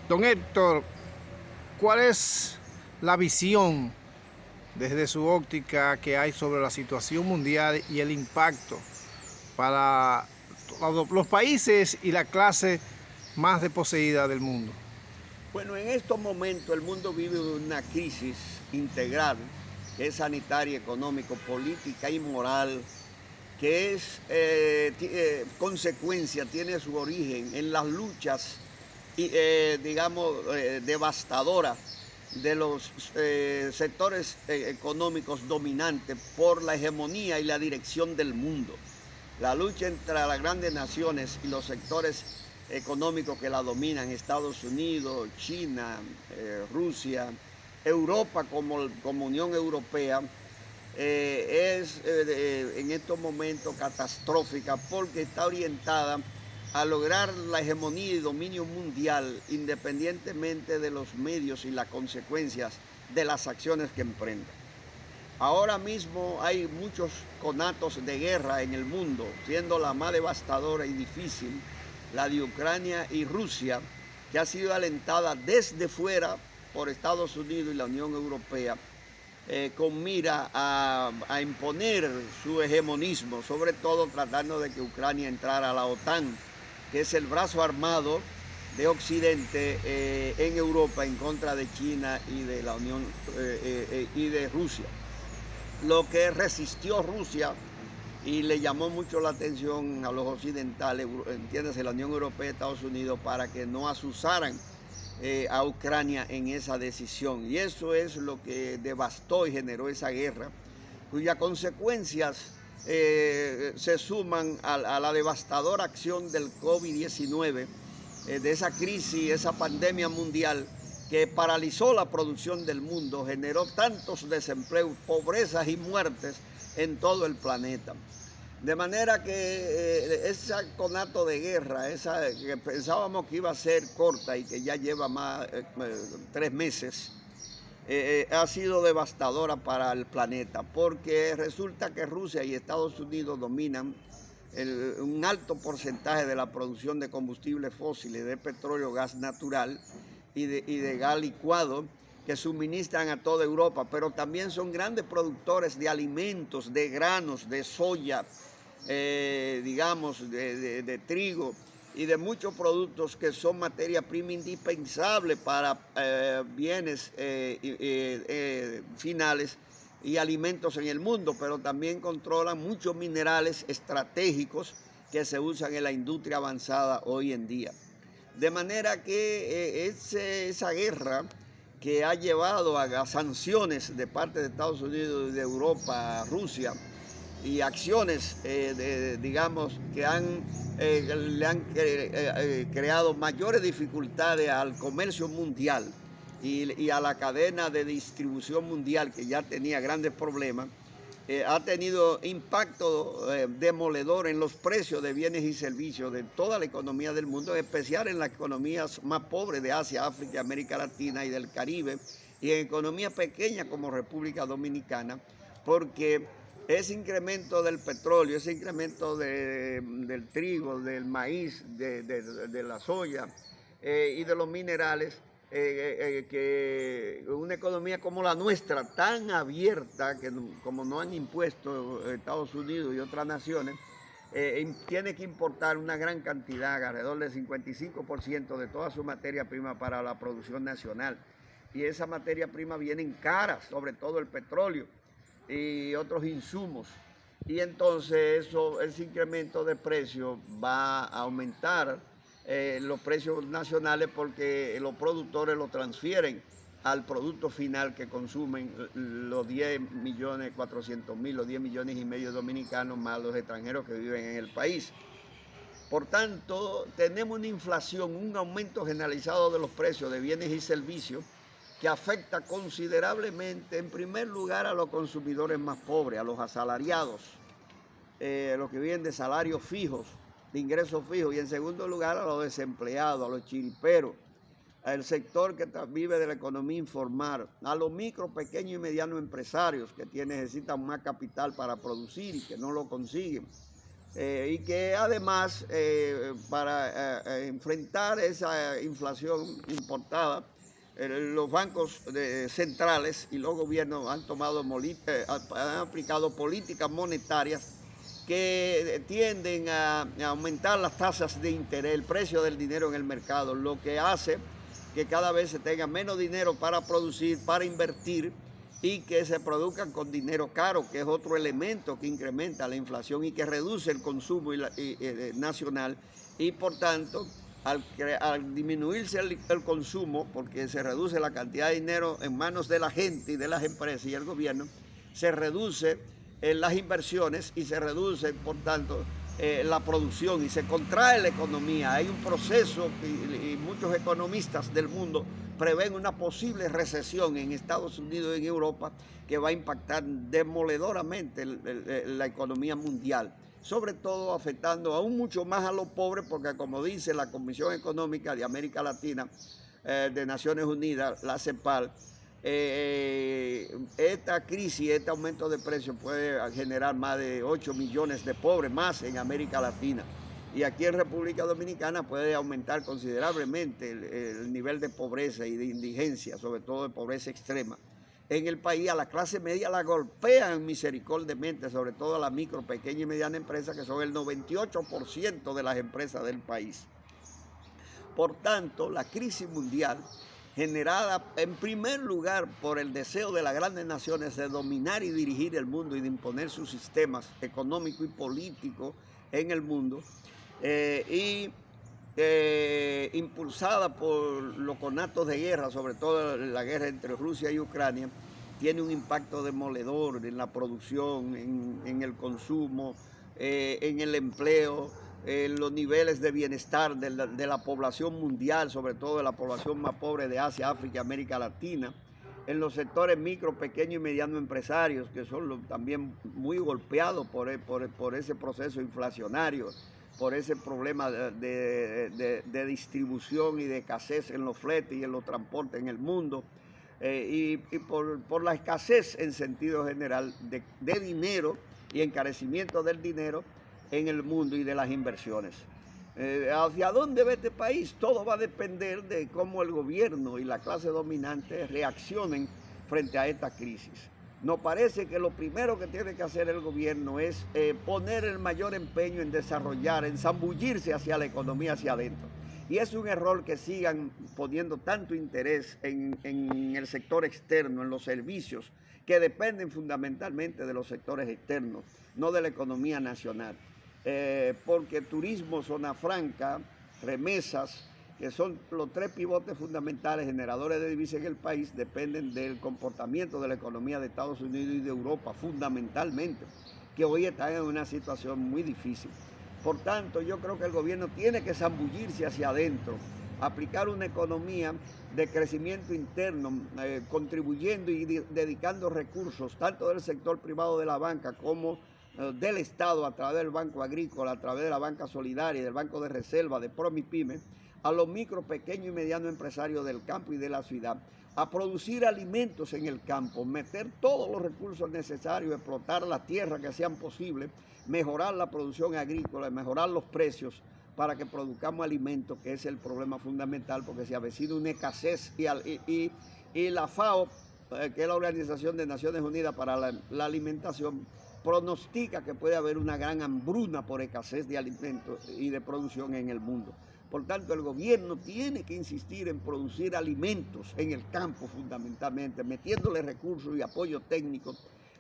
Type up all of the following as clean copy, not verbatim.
Don Héctor, ¿cuál es la visión desde su óptica que hay sobre la situación mundial y el impacto para los países y la clase más desposeída del mundo? Bueno, en estos momentos el mundo vive una crisis integral, que es sanitaria, económica, política y moral, que es consecuencia, tiene su origen en las luchas, devastadoras de los sectores económicos dominantes por la hegemonía y la dirección del mundo. La lucha entre las grandes naciones y los sectores económicos que la dominan, Estados Unidos, China, Rusia, Europa como Unión Europea, en estos momentos catastrófica porque está orientada a lograr la hegemonía y dominio mundial independientemente de los medios y las consecuencias de las acciones que emprenda. Ahora mismo hay muchos conatos de guerra en el mundo, siendo la más devastadora y difícil la de Ucrania y Rusia, que ha sido alentada desde fuera por Estados Unidos y la Unión Europea, con mira a imponer su hegemonismo, sobre todo tratando de que Ucrania entrara a la OTAN, que es el brazo armado de Occidente en Europa en contra de China y de la Unión y de Rusia. Lo que resistió Rusia y le llamó mucho la atención a los occidentales, entiéndase, la Unión Europea y Estados Unidos, para que no asusaran a Ucrania en esa decisión. Y eso es lo que devastó y generó esa guerra, cuyas consecuencias se suman a la devastadora acción del COVID-19, de esa crisis, esa pandemia mundial que paralizó la producción del mundo, generó tantos desempleos, pobrezas y muertes en todo el planeta. De manera que ese conato de guerra, esa que pensábamos que iba a ser corta y que ya lleva más 3 meses, ha sido devastadora para el planeta, porque resulta que Rusia y Estados Unidos dominan un alto porcentaje de la producción de combustibles fósiles, de petróleo, gas natural y de gas licuado, que suministran a toda Europa, pero también son grandes productores de alimentos, de granos, de soya, de trigo y de muchos productos que son materia prima indispensable para bienes finales y alimentos en el mundo, pero también controlan muchos minerales estratégicos que se usan en la industria avanzada hoy en día. De manera que esa guerra que ha llevado a sanciones de parte de Estados Unidos y de Europa a Rusia, y acciones, que le han creado mayores dificultades al comercio mundial y a la cadena de distribución mundial, que ya tenía grandes problemas, ha tenido impacto demoledor en los precios de bienes y servicios de toda la economía del mundo, en especial en las economías más pobres de Asia, África, América Latina y del Caribe, y en economías pequeñas como República Dominicana, porque ese incremento del petróleo, ese incremento del trigo, del maíz, de la soya y de los minerales, que una economía como la nuestra, tan abierta, que como no han impuesto Estados Unidos y otras naciones, tiene que importar una gran cantidad, alrededor del 55% de toda su materia prima para la producción nacional. Y esa materia prima viene en caras, sobre todo el petróleo y otros insumos. Y entonces ese incremento de precios va a aumentar los precios nacionales, porque los productores lo transfieren al producto final que consumen los 10.400.000, los 10 millones y medio de dominicanos, más los extranjeros que viven en el país. Por tanto, tenemos una inflación, un aumento generalizado de los precios de bienes y servicios que afecta considerablemente, en primer lugar, a los consumidores más pobres, a los asalariados, los que viven de salarios fijos, de ingresos fijos, y en segundo lugar a los desempleados, a los chiriperos, al sector que vive de la economía informal, a los micro, pequeños y medianos empresarios que necesitan más capital para producir y que no lo consiguen, y que además para enfrentar esa inflación importada, los bancos centrales y los gobiernos han aplicado políticas monetarias que tienden a aumentar las tasas de interés, el precio del dinero en el mercado, lo que hace que cada vez se tenga menos dinero para producir, para invertir, y que se produzcan con dinero caro, que es otro elemento que incrementa la inflación y que reduce el consumo nacional, y por tanto, al disminuirse el consumo, porque se reduce la cantidad de dinero en manos de la gente y de las empresas y el gobierno, se reduce las inversiones y se reduce, por tanto, la producción y se contrae la economía. Hay un proceso y muchos economistas del mundo prevén una posible recesión en Estados Unidos y en Europa que va a impactar demoledoramente la economía mundial, sobre todo afectando aún mucho más a los pobres, porque como dice la Comisión Económica de América Latina de Naciones Unidas, la CEPAL, esta crisis, este aumento de precios puede generar más de 8 millones de pobres más en América Latina. Y aquí en República Dominicana puede aumentar considerablemente el nivel de pobreza y de indigencia, sobre todo de pobreza extrema. En el país a la clase media la golpean misericordiamente, sobre todo a la micro, pequeña y mediana empresa, que son el 98% de las empresas del país. Por tanto, la crisis mundial, generada en primer lugar por el deseo de las grandes naciones de dominar y dirigir el mundo y de imponer sus sistemas económico y político en el mundo, impulsada por los conatos de guerra, sobre todo la guerra entre Rusia y Ucrania, tiene un impacto demoledor en la producción, en el consumo, en el empleo, en los niveles de bienestar de la población mundial, sobre todo de la población más pobre de Asia, África y América Latina, en los sectores micro, pequeños y medianos empresarios, que son también muy golpeados por ese proceso inflacionario, por ese problema de distribución y de escasez en los fletes y en los transportes en el mundo, y por la escasez en sentido general de dinero y encarecimiento del dinero en el mundo y de las inversiones. ¿Hacia dónde va este país? Todo va a depender de cómo el gobierno y la clase dominante reaccionen frente a esta crisis. Nos parece que lo primero que tiene que hacer el gobierno es poner el mayor empeño en desarrollar, en zambullirse hacia la economía, hacia adentro. Y es un error que sigan poniendo tanto interés en el sector externo, en los servicios, que dependen fundamentalmente de los sectores externos, no de la economía nacional. Porque turismo, zona franca, remesas, que son los tres pivotes fundamentales generadores de divisas en el país, dependen del comportamiento de la economía de Estados Unidos y de Europa, fundamentalmente, que hoy están en una situación muy difícil. Por tanto, yo creo que el gobierno tiene que zambullirse hacia adentro, aplicar una economía de crecimiento interno, contribuyendo y dedicando recursos, tanto del sector privado de la banca como del Estado, a través del Banco Agrícola, a través de la Banca Solidaria, del Banco de Reserva, de Promipyme, a los micro, pequeños y medianos empresarios del campo y de la ciudad, a producir alimentos en el campo, meter todos los recursos necesarios, explotar la tierra que sean posibles, mejorar la producción agrícola, mejorar los precios para que produzcamos alimentos, que es el problema fundamental, porque se avecina una escasez y la FAO, que es la Organización de Naciones Unidas para la Alimentación, pronostica que puede haber una gran hambruna por escasez de alimentos y de producción en el mundo. Por tanto, el gobierno tiene que insistir en producir alimentos en el campo fundamentalmente, metiéndole recursos y apoyo técnico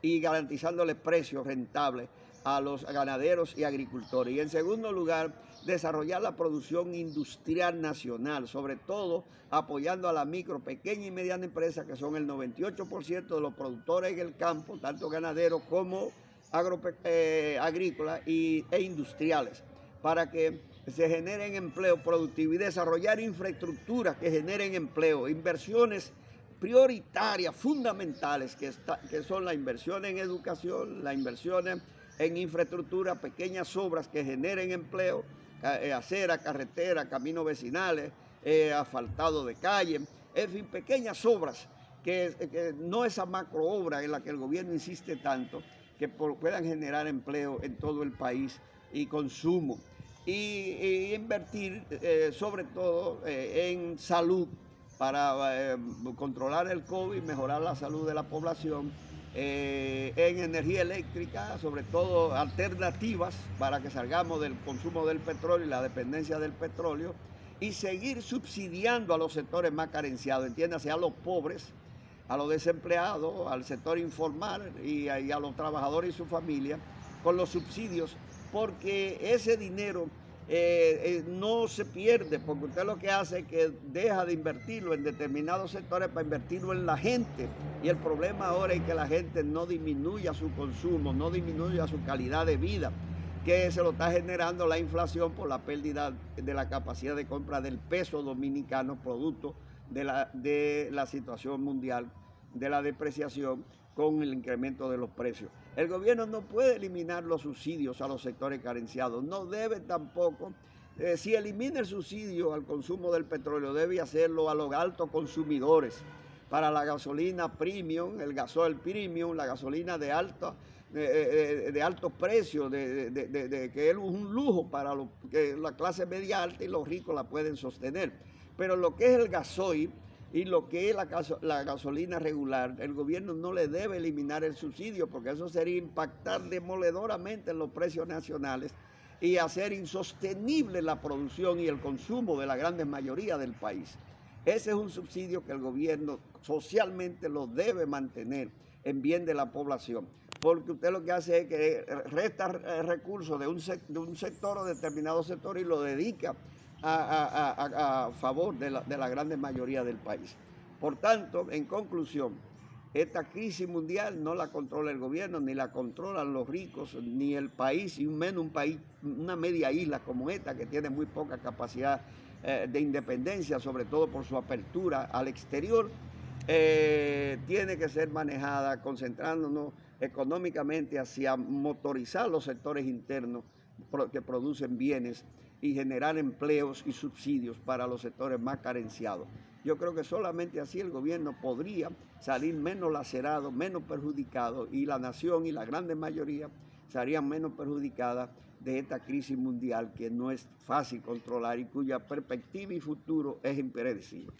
y garantizándole precios rentables a los ganaderos y agricultores. Y en segundo lugar, desarrollar la producción industrial nacional, sobre todo apoyando a la micro, pequeña y mediana empresa, que son el 98% de los productores en el campo, tanto ganaderos como agrícolas e industriales, para que se generen empleo productivo y desarrollar infraestructuras que generen empleo, inversiones prioritarias, fundamentales, que son la inversión en educación, la inversión en infraestructura, pequeñas obras que generen empleo, acera, carretera, caminos vecinales, asfaltado de calle, en fin, pequeñas obras que no esa macro obra en la que el gobierno insiste tanto, que puedan generar empleo en todo el país, y consumo, y invertir sobre todo en salud para controlar el COVID, mejorar la salud de la población, en energía eléctrica, sobre todo alternativas para que salgamos del consumo del petróleo y la dependencia del petróleo, y seguir subsidiando a los sectores más carenciados, entiéndase, a los pobres, a los desempleados, al sector informal y a los trabajadores y su familia, con los subsidios, porque ese dinero no se pierde, porque usted lo que hace es que deja de invertirlo en determinados sectores para invertirlo en la gente. Y el problema ahora es que la gente no disminuya su consumo, no disminuya su calidad de vida, que se lo está generando la inflación por la pérdida de la capacidad de compra del peso dominicano, producto de la situación mundial, de la depreciación con el incremento de los precios. El gobierno no puede eliminar los subsidios a los sectores carenciados, no debe tampoco, si elimina el subsidio al consumo del petróleo, debe hacerlo a los altos consumidores, para la gasolina premium, el gasoil premium, la gasolina de altos precios, que es un lujo para que la clase media alta y los ricos la pueden sostener. Pero lo que es el gasoil y lo que es la gasolina regular, el gobierno no le debe eliminar el subsidio, porque eso sería impactar demoledoramente en los precios nacionales y hacer insostenible la producción y el consumo de la gran mayoría del país. Ese es un subsidio que el gobierno socialmente lo debe mantener en bien de la población, porque usted lo que hace es que resta recursos de un sector o determinado sector y lo dedica a favor de la gran mayoría del país. Por tanto, en conclusión, esta crisis mundial no la controla el gobierno, ni la controlan los ricos, ni el país, y menos un país, una media isla como esta, que tiene muy poca capacidad de independencia, sobre todo por su apertura al exterior. Tiene que ser manejada concentrándonos económicamente hacia motorizar los sectores internos que producen bienes y generar empleos y subsidios para los sectores más carenciados. Yo creo que solamente así el gobierno podría salir menos lacerado, menos perjudicado, y la nación y la gran mayoría serían menos perjudicadas de esta crisis mundial que no es fácil controlar y cuya perspectiva y futuro es impredecible.